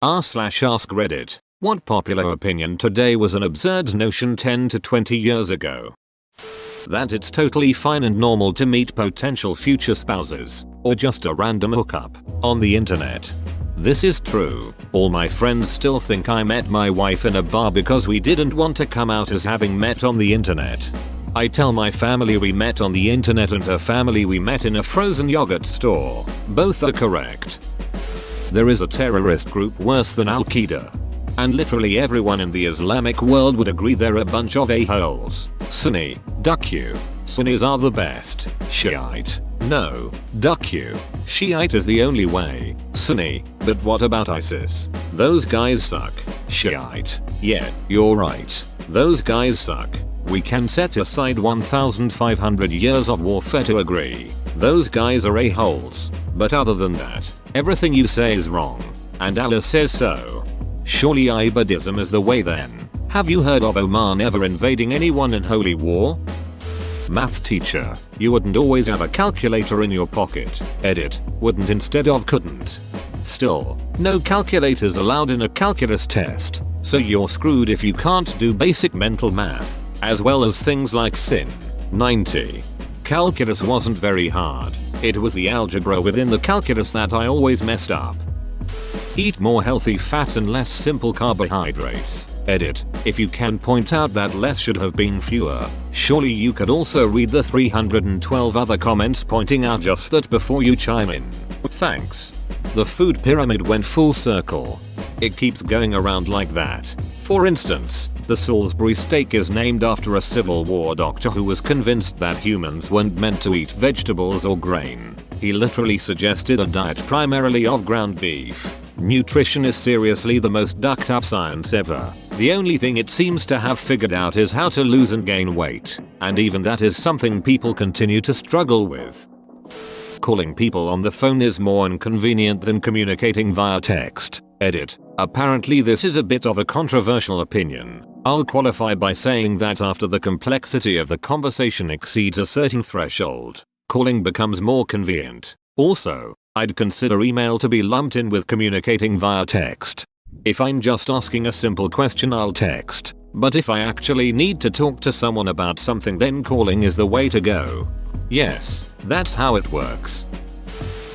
r/ask Reddit. What popular opinion today was an absurd notion 10 to 20 years ago? That it's totally fine and normal to meet potential future spouses, or just a random hookup, on the internet. This is true. All my friends still think I met my wife in a bar because we didn't want to come out as having met on the internet. I tell my family we met on the internet and her family we met in a frozen yogurt store. Both are correct. There is a terrorist group worse than Al-Qaeda. And literally everyone in the Islamic world would agree they're a bunch of a-holes. Sunni, duck you. Sunnis are the best. Shiite. No, duck you. Shiite is the only way. Sunni, but what about ISIS? Those guys suck. Shiite. Yeah, you're right. Those guys suck. We can set aside 1,500 years of warfare to agree. Those guys are a-holes. But other than that, everything you say is wrong. And Allah says so. Surely Ibadism is the way then. Have you heard of Oman ever invading anyone in holy war? Math teacher, you wouldn't always have a calculator in your pocket. Edit, wouldn't instead of couldn't. Still, no calculators allowed in a calculus test, so you're screwed if you can't do basic mental math, as well as things like sin. 90. Calculus wasn't very hard. It was the algebra within the calculus that I always messed up. Eat more healthy fats and less simple carbohydrates. Edit, if you can point out that less should have been fewer, surely you could also read the 312 other comments pointing out just that before you chime in. Thanks. The food pyramid went full circle. It keeps going around like that. For instance, the Salisbury steak is named after a Civil War doctor who was convinced that humans weren't meant to eat vegetables or grain. He literally suggested a diet primarily of ground beef. Nutrition is seriously the most ducked up science ever. The only thing it seems to have figured out is how to lose and gain weight. And even that is something people continue to struggle with. Calling people on the phone is more inconvenient than communicating via text. Edit. Apparently this is a bit of a controversial opinion. I'll qualify by saying that after the complexity of the conversation exceeds a certain threshold, calling becomes more convenient. Also, I'd consider email to be lumped in with communicating via text. If I'm just asking a simple question, I'll text. But if I actually need to talk to someone about something, then calling is the way to go. Yes, that's how it works.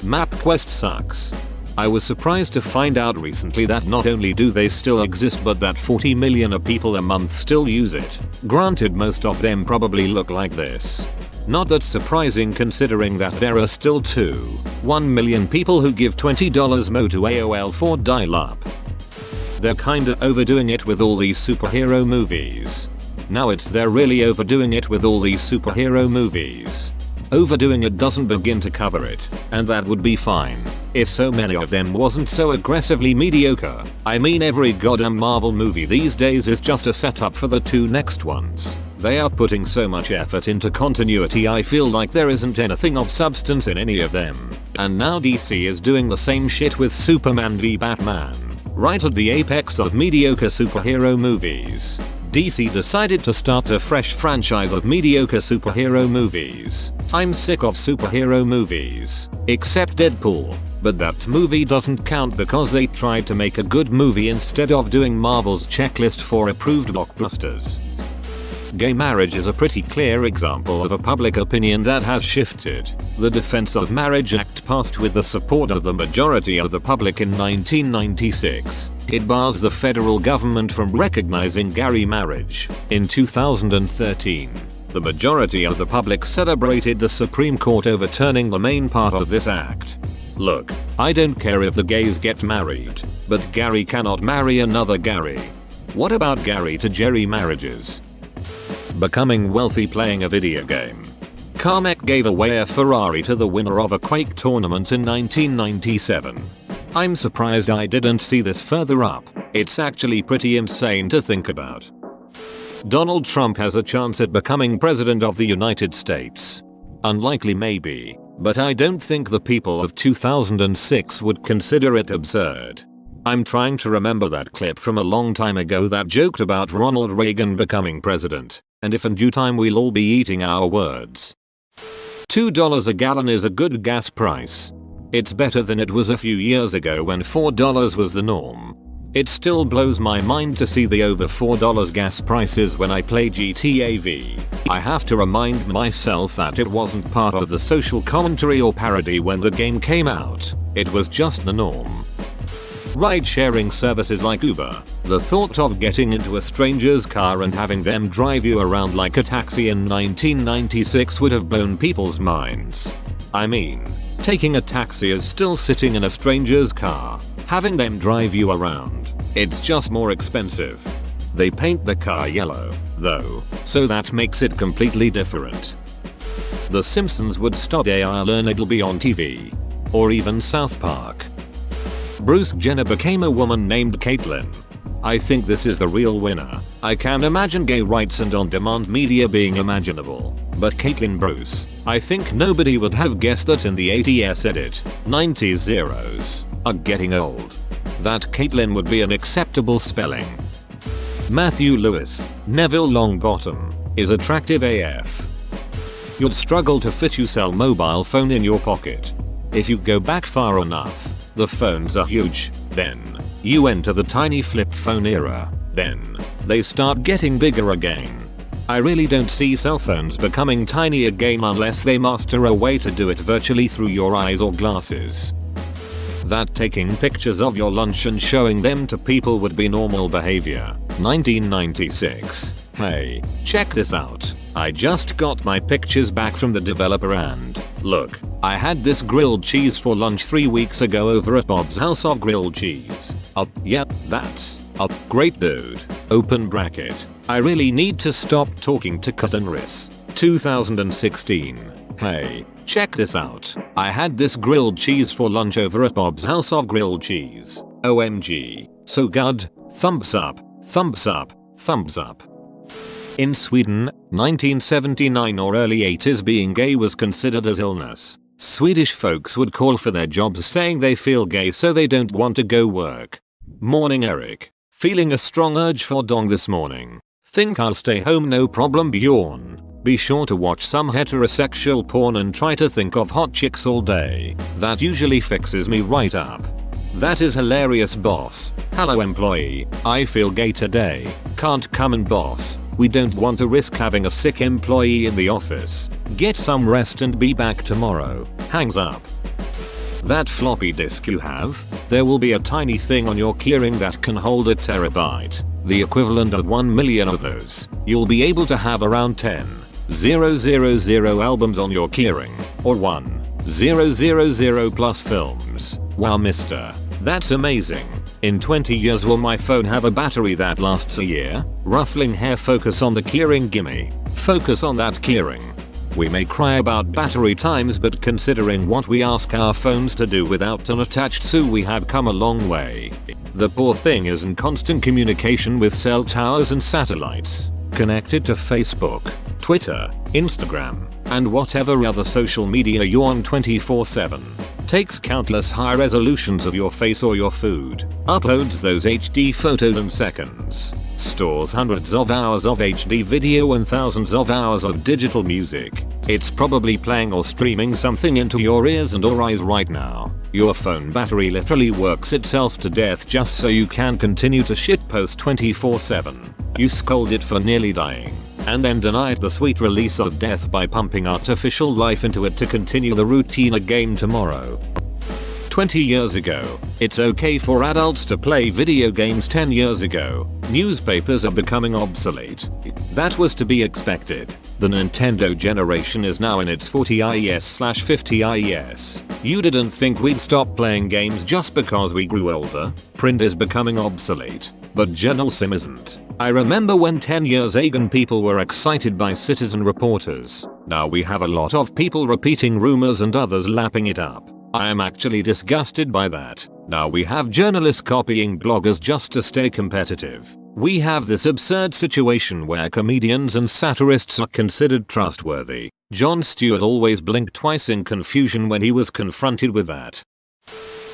MapQuest sucks. I was surprised to find out recently that not only do they still exist but that 40 million people a month still use it. Granted, most of them probably look like this. Not that surprising considering that there are still 1 million people who give $20 more to AOL for dial-up. They're kinda overdoing it with all these superhero movies. Now they're really overdoing it with all these superhero movies. Overdoing it doesn't begin to cover it, and that would be fine if so many of them wasn't so aggressively mediocre. I mean, every goddamn Marvel movie these days is just a setup for the 2 next ones. They are putting so much effort into continuity, I feel like there isn't anything of substance in any of them. And now DC is doing the same shit with Superman v Batman. Right at the apex of mediocre superhero movies, DC decided to start a fresh franchise of mediocre superhero movies. I'm sick of superhero movies, except Deadpool. But that movie doesn't count because they tried to make a good movie instead of doing Marvel's checklist for approved blockbusters. Gay marriage is a pretty clear example of a public opinion that has shifted. The Defense of Marriage Act passed with the support of the majority of the public in 1996. It bars the federal government from recognizing gay marriage. In 2013, the majority of the public celebrated the Supreme Court overturning the main part of this act. Look, I don't care if the gays get married, but Gary cannot marry another Gary. What about Gary to Jerry marriages? Becoming wealthy playing a video game. Carmack gave away a Ferrari to the winner of a Quake tournament in 1997. I'm surprised I didn't see this further up. It's actually pretty insane to think about. Donald Trump has a chance at becoming president of the United States. Unlikely maybe, but I don't think the people of 2006 would consider it absurd. I'm trying to remember that clip from a long time ago that joked about Ronald Reagan becoming president, and if in due time we'll all be eating our words. $2 a gallon is a good gas price. It's better than it was a few years ago when $4 was the norm. It still blows my mind to see the over $4 gas prices when I play GTA V. I have to remind myself that it wasn't part of the social commentary or parody when the game came out. It was just the norm. Ride-sharing services like Uber. The thought of getting into a stranger's car and having them drive you around like a taxi in 1996 would have blown people's minds. I mean, taking a taxi is still sitting in a stranger's car. Having them drive you around, it's just more expensive. They paint the car yellow, though, so that makes it completely different. The Simpsons would stop I'll learn it'll be on TV. Or even South Park. Bruce Jenner became a woman named Caitlyn. I think this is the real winner. I can imagine gay rights and on-demand media being imaginable. But Caitlyn Bruce, I think nobody would have guessed that in the 80s edit. 90s zeros are getting old. That Caitlyn would be an acceptable spelling. Matthew Lewis, Neville Longbottom, is attractive AF. You'd struggle to fit your cell mobile phone in your pocket. If you go back far enough, the phones are huge, then you enter the tiny flip phone era, then they start getting bigger again. I really don't see cell phones becoming tiny again unless they master a way to do it virtually through your eyes or glasses. That taking pictures of your lunch and showing them to people would be normal behavior. 1996. Hey, check this out. I just got my pictures back from the developer and, look, I had this grilled cheese for lunch 3 weeks ago over at Bob's House of Grilled Cheese. Yep, that's great dude. Open bracket. I really need to stop talking to Cutenris. 2016. Hey, check this out. I had this grilled cheese for lunch over at Bob's House of Grilled Cheese. OMG. So good. Thumbs up. Thumbs up. Thumbs up. In Sweden, 1979 or early 80s being gay was considered as illness. Swedish folks would call for their jobs saying they feel gay so they don't want to go work. Morning Eric. Feeling a strong urge for dong this morning. Think I'll stay home no problem Bjorn. Be sure to watch some heterosexual porn and try to think of hot chicks all day. That usually fixes me right up. That is hilarious boss. Hello employee, I feel gay today. Can't come in boss. We don't want to risk having a sick employee in the office. Get some rest and be back tomorrow. Hangs up. That floppy disk you have, there will be a tiny thing on your keyring that can hold a terabyte. The equivalent of 1 million of those. You'll be able to have around 10,000 albums on your keyring. Or 1,000 plus films. Wow mister. That's amazing. In 20 years will my phone have a battery that lasts a year? Ruffling hair focus on the keyring gimme. Focus on that keyring. We may cry about battery times but considering what we ask our phones to do without an attached SU we have come a long way. The poor thing is in constant communication with cell towers and satellites. Connected to Facebook, Twitter, Instagram, and whatever other social media you're on 24/7. Takes countless high resolutions of your face or your food, uploads those HD photos in seconds, stores hundreds of hours of HD video and thousands of hours of digital music. It's probably playing or streaming something into your ears and or eyes right now. Your phone battery literally works itself to death just so you can continue to shitpost 24/7. You scold it for nearly dying, and then deny it the sweet release of death by pumping artificial life into it to continue the routine again tomorrow. 20 years ago, it's okay for adults to play video games. 10 years ago, newspapers are becoming obsolete. That was to be expected. The Nintendo generation is now in its 40s/50 IES. You didn't think we'd stop playing games just because we grew older? Print is becoming obsolete, but journalism isn't. I remember when 10 years ago people were excited by citizen reporters. Now we have a lot of people repeating rumors and others lapping it up. I am actually disgusted by that. Now we have journalists copying bloggers just to stay competitive. We have this absurd situation where comedians and satirists are considered trustworthy. Jon Stewart always blinked twice in confusion when he was confronted with that.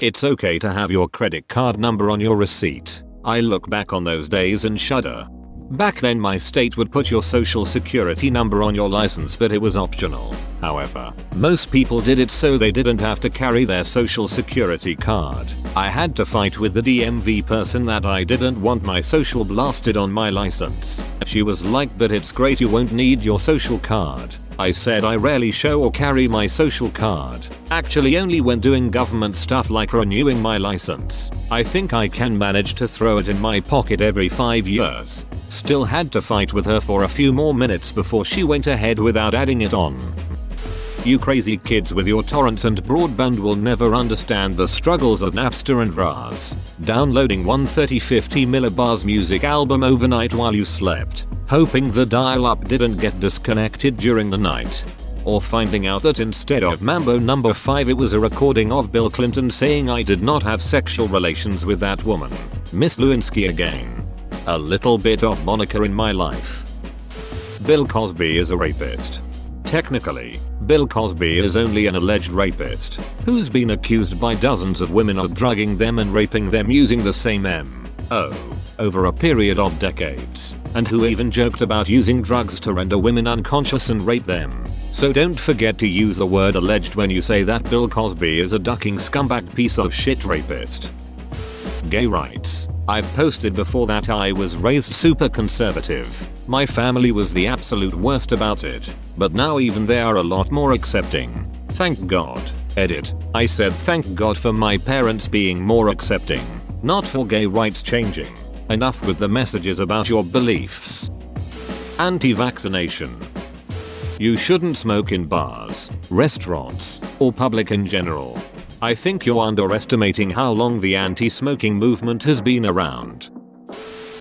It's okay to have your credit card number on your receipt. I look back on those days and shudder. Back then my state would put your social security number on your license but it was optional. However, most people did it so they didn't have to carry their social security card. I had to fight with the DMV person that I didn't want my social blasted on my license. She was like, "But it's great, you won't need your social card." I said I rarely show or carry my social card. Actually only when doing government stuff like renewing my license. I think I can manage to throw it in my pocket every 5 years. Still had to fight with her for a few more minutes before she went ahead without adding it on. You crazy kids with your torrents and broadband will never understand the struggles of Napster and RAS. Downloading 130-50 millibars music album overnight while you slept, hoping the dial-up didn't get disconnected during the night. Or finding out that instead of Mambo No. 5 it was a recording of Bill Clinton saying I did not have sexual relations with that woman. Miss Lewinsky again. A little bit of Monica in my life. Bill Cosby is a rapist. Technically, Bill Cosby is only an alleged rapist who's been accused by dozens of women of drugging them and raping them using the same M.O. over a period of decades, and who even joked about using drugs to render women unconscious and rape them. So don't forget to use the word alleged when you say that Bill Cosby is a ducking scumbag piece of shit rapist. Gay rights. I've posted before that I was raised super conservative. My family was the absolute worst about it, but now even they are a lot more accepting. Thank God. Edit. I said thank God for my parents being more accepting, not for gay rights changing. Enough with the messages about your beliefs. Anti-vaccination. You shouldn't smoke in bars, restaurants, or public in general. I think you're underestimating how long the anti-smoking movement has been around.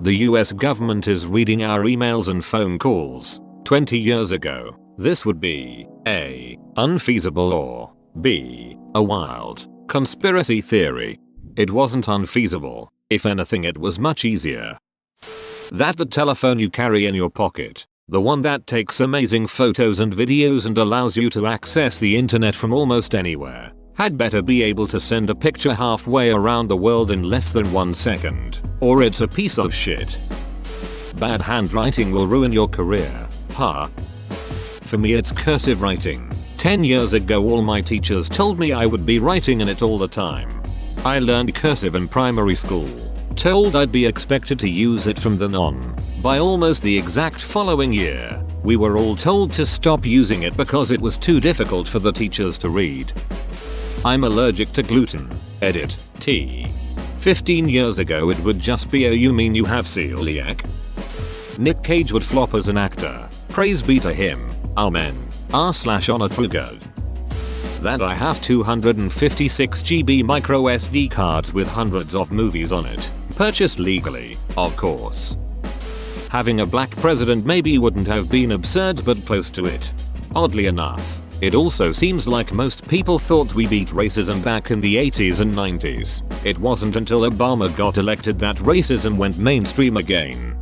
The US government is reading our emails and phone calls. 20 years ago, this would be A. unfeasible or B. a wild conspiracy theory. It wasn't unfeasible. If anything, it was much easier. That the telephone you carry in your pocket, the one that takes amazing photos and videos and allows you to access the internet from almost anywhere, had better be able to send a picture halfway around the world in less than 1 second, or it's a piece of shit. Bad handwriting will ruin your career, huh? For me it's cursive writing. 10 years ago all my teachers told me I would be writing in it all the time. I learned cursive in primary school, told I'd be expected to use it from then on. By almost the exact following year, we were all told to stop using it because it was too difficult for the teachers to read. I'm allergic to gluten. Edit. T. 15 years ago it would just be, oh you mean you have celiac? Nick Cage would flop as an actor. Praise be to him. Amen. R/on a true god. That I have 256 GB micro SD cards with hundreds of movies on it. Purchased legally, of course. Having a black president maybe wouldn't have been absurd, but close to it. Oddly enough, it also seems like most people thought we beat racism back in the 80s and 90s. It wasn't until Obama got elected that racism went mainstream again.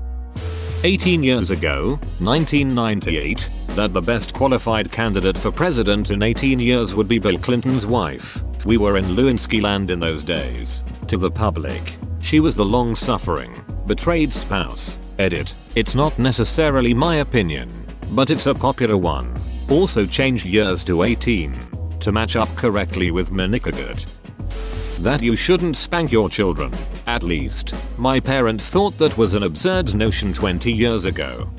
18 years ago, 1998, that the best qualified candidate for president in 18 years would be Bill Clinton's wife. We were in Lewinsky land in those days. To the public, she was the long-suffering, betrayed spouse. Edit. It's not necessarily my opinion, but it's a popular one. Also changed years to 18 to match up correctly with Menikagut. That you shouldn't spank your children. At least, my parents thought that was an absurd notion 20 years ago.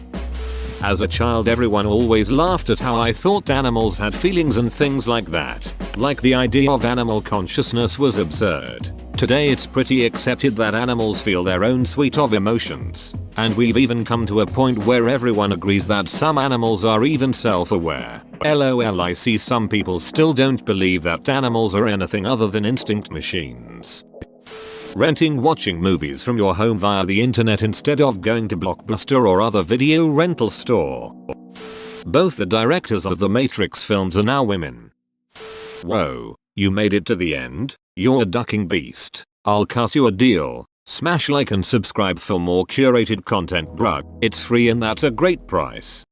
As a child everyone always laughed at how I thought animals had feelings and things like that. Like the idea of animal consciousness was absurd. Today it's pretty accepted that animals feel their own suite of emotions. And we've even come to a point where everyone agrees that some animals are even self-aware. LOL, I see some people still don't believe that animals are anything other than instinct machines. Renting watching movies from your home via the internet instead of going to Blockbuster or other video rental store. Both the directors of the Matrix films are now women. Whoa, you made it to the end? You're a ducking beast. I'll cut you a deal. Smash like and subscribe for more curated content, bruh. It's free and that's a great price.